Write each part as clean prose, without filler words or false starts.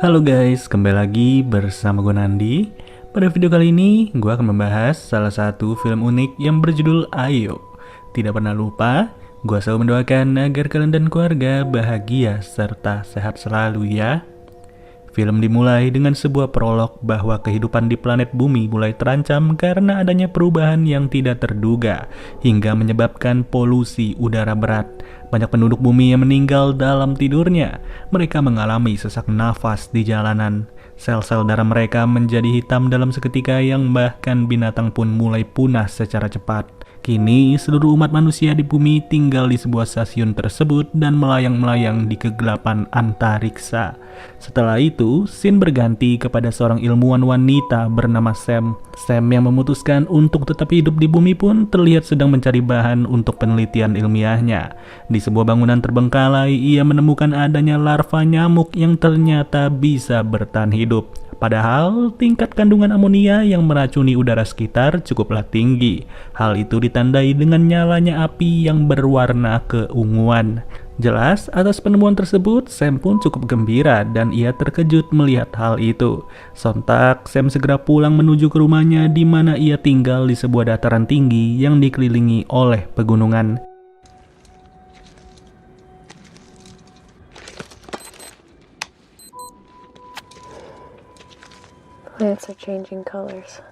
Halo guys, kembali lagi bersama gue Nandi. Pada video kali ini, gue akan membahas salah satu film unik yang berjudul Ayo. Tidak pernah lupa, gue selalu mendoakan agar kalian dan keluarga bahagia serta sehat selalu ya. Film dimulai dengan sebuah prolog bahwa kehidupan di planet bumi mulai terancam karena adanya perubahan yang tidak terduga hingga menyebabkan polusi udara berat. Banyak penduduk bumi yang meninggal dalam tidurnya. Mereka mengalami sesak nafas di jalanan. Sel-sel darah mereka menjadi hitam dalam seketika yang bahkan binatang pun mulai punah secara cepat. Kini, seluruh umat manusia di bumi tinggal di sebuah stasiun tersebut dan melayang-melayang di kegelapan antariksa. Setelah itu, scene berganti kepada seorang ilmuwan wanita bernama Sam. Sam yang memutuskan untuk tetap hidup di bumi pun terlihat sedang mencari bahan untuk penelitian ilmiahnya. Di sebuah bangunan terbengkalai, ia menemukan adanya larva nyamuk yang ternyata bisa bertahan hidup. Padahal tingkat kandungan amonia yang meracuni udara sekitar cukuplah tinggi. Hal itu ditandai dengan nyalanya api yang berwarna keunguan. Jelas, atas penemuan tersebut, Sam pun cukup gembira dan ia terkejut melihat hal itu. Sontak, Sam segera pulang menuju ke rumahnya di mana ia tinggal di sebuah dataran tinggi yang dikelilingi oleh pegunungan. Plants are changing colors.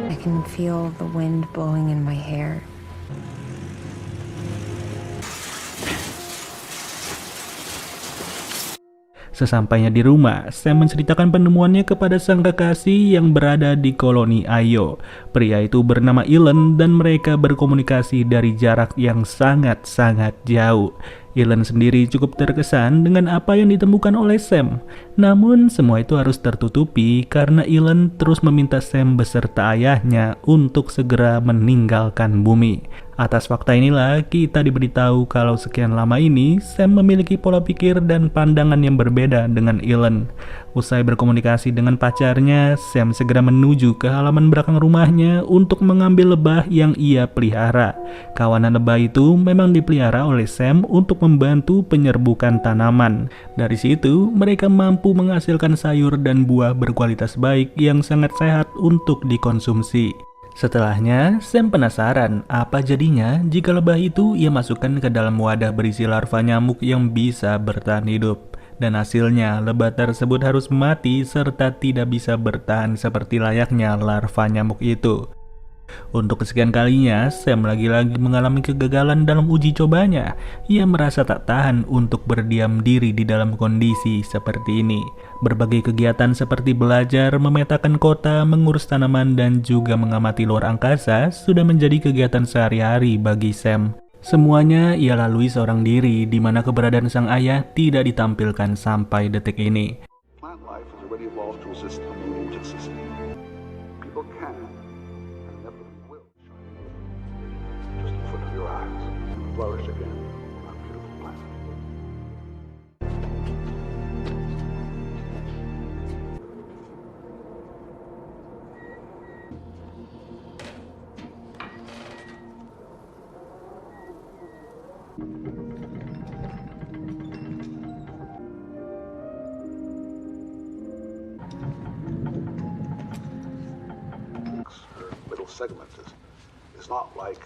I can feel the wind blowing in my hair. Sesampainya di rumah, Sam menceritakan penemuannya kepada sang kekasih yang berada di koloni Ayo. Pria itu bernama Elon dan mereka berkomunikasi dari jarak yang sangat-sangat jauh. Elon sendiri cukup terkesan dengan apa yang ditemukan oleh Sam. Namun semua itu harus tertutupi karena Elon terus meminta Sam beserta ayahnya untuk segera meninggalkan bumi. Atas fakta inilah kita diberitahu kalau sekian lama ini Sam memiliki pola pikir dan pandangan yang berbeda dengan Elon. Usai berkomunikasi dengan pacarnya, Sam segera menuju ke halaman belakang rumahnya untuk mengambil lebah yang ia pelihara. Kawanan lebah itu memang dipelihara oleh Sam untuk membantu penyerbukan tanaman. Dari situ, mereka mampu menghasilkan sayur dan buah berkualitas baik yang sangat sehat untuk dikonsumsi. Setelahnya, Sam penasaran apa jadinya jika lebah itu ia masukkan ke dalam wadah berisi larva nyamuk yang bisa bertahan hidup. Dan hasilnya, lebah tersebut harus mati serta tidak bisa bertahan seperti layaknya larva nyamuk itu. Untuk kesekian kalinya, Sam lagi-lagi mengalami kegagalan dalam uji cobanya. Ia merasa tak tahan untuk berdiam diri di dalam kondisi seperti ini. Berbagai kegiatan seperti belajar, memetakan kota, mengurus tanaman, dan juga mengamati luar angkasa sudah menjadi kegiatan sehari-hari bagi Sam. Semuanya ia lalui seorang diri, di mana keberadaan sang ayah tidak ditampilkan sampai detik ini. Plant life has already evolved to resist a mutagen system. People can and inevitably will just in front of your eyes flourish again on our beautiful planet. Her middle segment is not like.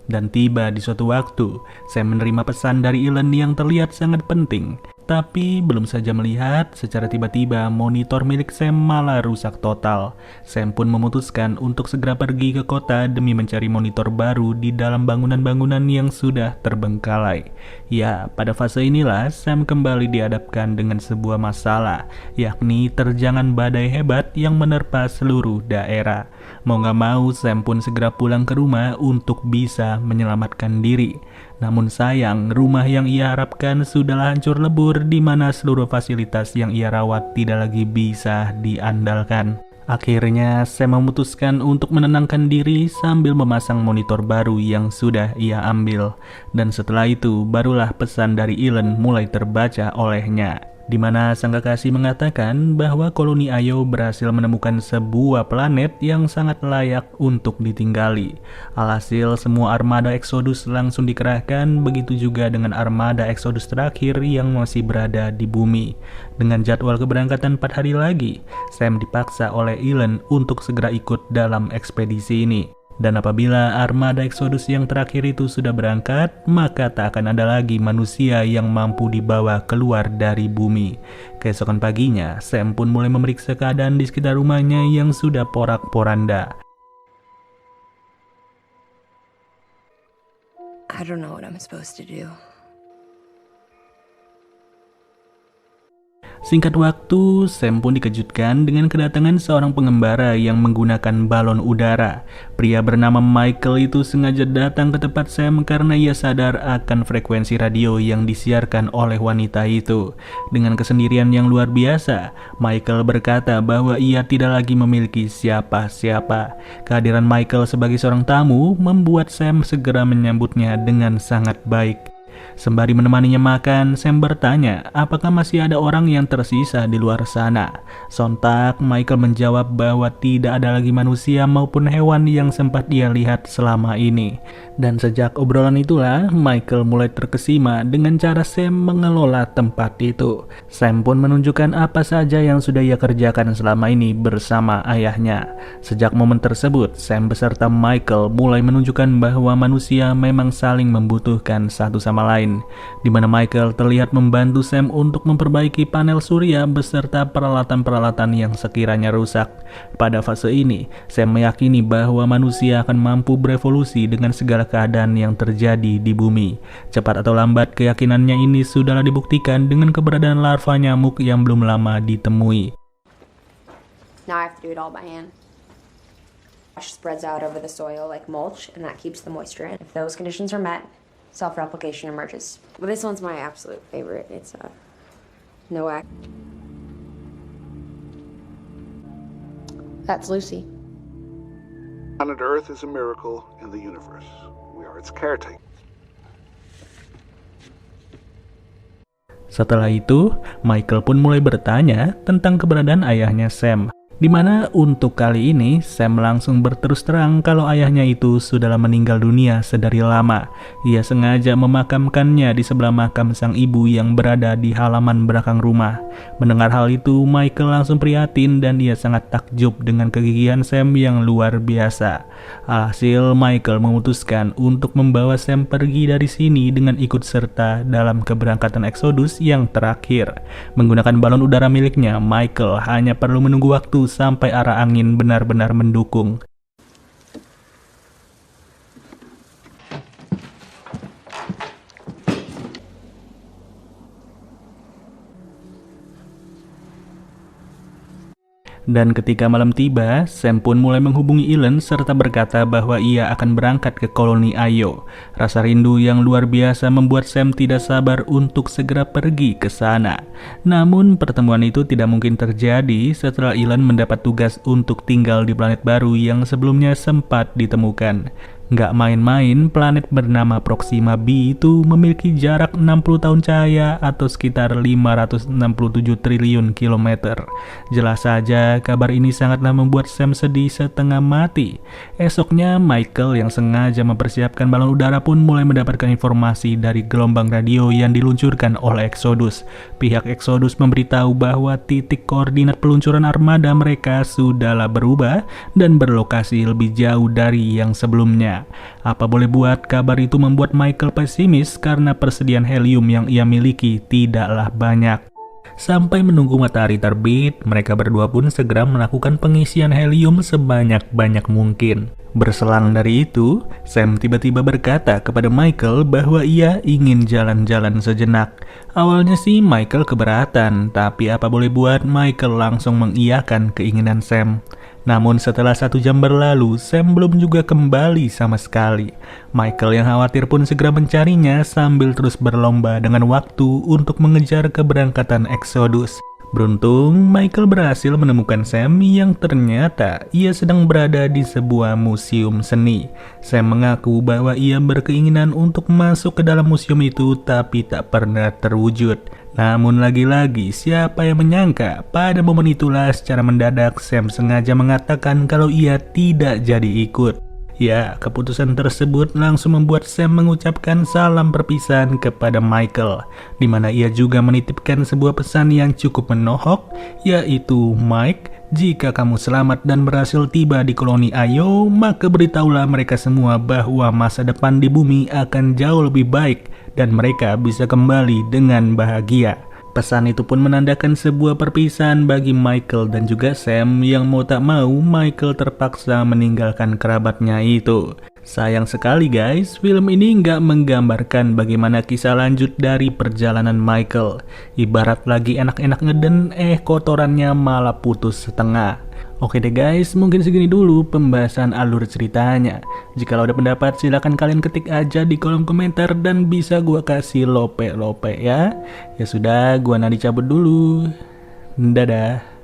Dan tiba di suatu waktu, saya menerima pesan dari Elon yang terlihat sangat penting. Tapi belum saja melihat, secara tiba-tiba monitor milik Sam malah rusak total. Sam pun memutuskan untuk segera pergi ke kota demi mencari monitor baru di dalam bangunan-bangunan yang sudah terbengkalai. Ya, pada fase inilah Sam kembali dihadapkan dengan sebuah masalah, yakni terjangan badai hebat yang menerpa seluruh daerah. Mau gak mau, Sam pun segera pulang ke rumah untuk bisa menyelamatkan diri. Namun sayang, rumah yang ia harapkan sudahlah hancur lebur di mana seluruh fasilitas yang ia rawat tidak lagi bisa diandalkan. Akhirnya, Sam memutuskan untuk menenangkan diri sambil memasang monitor baru yang sudah ia ambil. Dan setelah itu, barulah pesan dari Elend mulai terbaca olehnya, di mana sang kekasih mengatakan bahwa koloni Ayo berhasil menemukan sebuah planet yang sangat layak untuk ditinggali. Alhasil, semua armada Exodus langsung dikerahkan, begitu juga dengan armada Exodus terakhir yang masih berada di bumi. Dengan jadwal keberangkatan 4 hari lagi, Sam dipaksa oleh Elend untuk segera ikut dalam ekspedisi ini. Dan apabila armada Exodus yang terakhir itu sudah berangkat, maka tak akan ada lagi manusia yang mampu dibawa keluar dari bumi. Keesokan paginya, Sam pun mulai memeriksa keadaan di sekitar rumahnya yang sudah porak-poranda. I don't know what I'm supposed to do. Singkat waktu, Sam pun dikejutkan dengan kedatangan seorang pengembara yang menggunakan balon udara. Pria bernama Michael itu sengaja datang ke tempat Sam karena ia sadar akan frekuensi radio yang disiarkan oleh wanita itu. Dengan kesendirian yang luar biasa, Michael berkata bahwa ia tidak lagi memiliki siapa-siapa. Kehadiran Michael sebagai seorang tamu membuat Sam segera menyambutnya dengan sangat baik. Sembari menemaninya makan, Sam bertanya apakah masih ada orang yang tersisa di luar sana. Sontak, Michael menjawab bahwa tidak ada lagi manusia maupun hewan yang sempat dia lihat selama ini. Dan sejak obrolan itulah, Michael mulai terkesima dengan cara Sam mengelola tempat itu. Sam pun menunjukkan apa saja yang sudah ia kerjakan selama ini bersama ayahnya. Sejak momen tersebut, Sam beserta Michael mulai menunjukkan bahwa manusia memang saling membutuhkan satu sama lain, di mana Michael terlihat membantu Sam untuk memperbaiki panel surya beserta peralatan-peralatan yang sekiranya rusak. Pada fase ini, Sam meyakini bahwa manusia akan mampu berevolusi dengan segala keadaan yang terjadi di bumi. Cepat atau lambat, keyakinannya ini sudahlah dibuktikan dengan keberadaan larva nyamuk yang belum lama ditemui. Now I have to do it all by hand. Ash spreads out over the soil like mulch, and that keeps the moisture in. If those conditions are met, self-replication emerges. Well, this one's my absolute favorite. It's NOAC. That's Lucy. Planet Earth is a miracle in the universe. We are its caretaker. Setelah itu, Michael pun mulai bertanya tentang keberadaan ayahnya Sam. Di mana untuk kali ini Sam langsung berterus terang kalau ayahnya itu sudahlah meninggal dunia sedari lama. Ia sengaja memakamkannya di sebelah makam sang ibu yang berada di halaman belakang rumah. Mendengar hal itu, Michael langsung prihatin dan ia sangat takjub dengan kegigihan Sam yang luar biasa. Alhasil, Michael memutuskan untuk membawa Sam pergi dari sini dengan ikut serta dalam keberangkatan Exodus yang terakhir. Menggunakan balon udara miliknya, Michael hanya perlu menunggu waktu sampai arah angin benar-benar mendukung. Dan ketika malam tiba, Sam pun mulai menghubungi Elend serta berkata bahwa ia akan berangkat ke koloni Ayo. Rasa rindu yang luar biasa membuat Sam tidak sabar untuk segera pergi ke sana. Namun pertemuan itu tidak mungkin terjadi setelah Elend mendapat tugas untuk tinggal di planet baru yang sebelumnya sempat ditemukan. Nggak main-main, planet bernama Proxima b itu memiliki jarak 60 tahun cahaya atau sekitar 567 triliun kilometer. Jelas saja, kabar ini sangatlah membuat Sam sedih setengah mati. Esoknya, Michael yang sengaja mempersiapkan balon udara pun mulai mendapatkan informasi dari gelombang radio yang diluncurkan oleh Exodus. Pihak Exodus memberitahu bahwa titik koordinat peluncuran armada mereka sudahlah berubah dan berlokasi lebih jauh dari yang sebelumnya. Apa boleh buat, kabar itu membuat Michael pesimis karena persediaan helium yang ia miliki tidaklah banyak. Sampai menunggu matahari terbit, mereka berdua pun segera melakukan pengisian helium sebanyak-banyak mungkin. Berselang dari itu, Sam tiba-tiba berkata kepada Michael bahwa ia ingin jalan-jalan sejenak. Awalnya sih Michael keberatan, tapi apa boleh buat, Michael langsung mengiyakan keinginan Sam. Namun setelah 1 jam berlalu, Sam belum juga kembali sama sekali. Michael yang khawatir pun segera mencarinya sambil terus berlomba dengan waktu untuk mengejar keberangkatan Exodus. Beruntung, Michael berhasil menemukan Sam yang ternyata ia sedang berada di sebuah museum seni. Sam mengaku bahwa ia berkeinginan untuk masuk ke dalam museum itu tapi tak pernah terwujud. Namun lagi-lagi siapa yang menyangka pada momen itulah secara mendadak Sam sengaja mengatakan kalau ia tidak jadi ikut. Ya, keputusan tersebut langsung membuat Sam mengucapkan salam perpisahan kepada Michael, di mana ia juga menitipkan sebuah pesan yang cukup menohok, yaitu, "Mike, jika kamu selamat dan berhasil tiba di koloni Ayo, maka beritahulah mereka semua bahwa masa depan di bumi akan jauh lebih baik dan mereka bisa kembali dengan bahagia." Pesan itu pun menandakan sebuah perpisahan bagi Michael dan juga Sam yang mau tak mau Michael terpaksa meninggalkan kerabatnya itu. Sayang sekali guys, film ini nggak menggambarkan bagaimana kisah lanjut dari perjalanan Michael. Ibarat lagi enak-enak ngeden, kotorannya malah putus setengah. Oke deh guys, mungkin segini dulu pembahasan alur ceritanya. Jika ada pendapat silahkan kalian ketik aja di kolom komentar dan bisa gua kasih lope-lope ya. Ya sudah, gua Nadi cabut dulu. Dadah.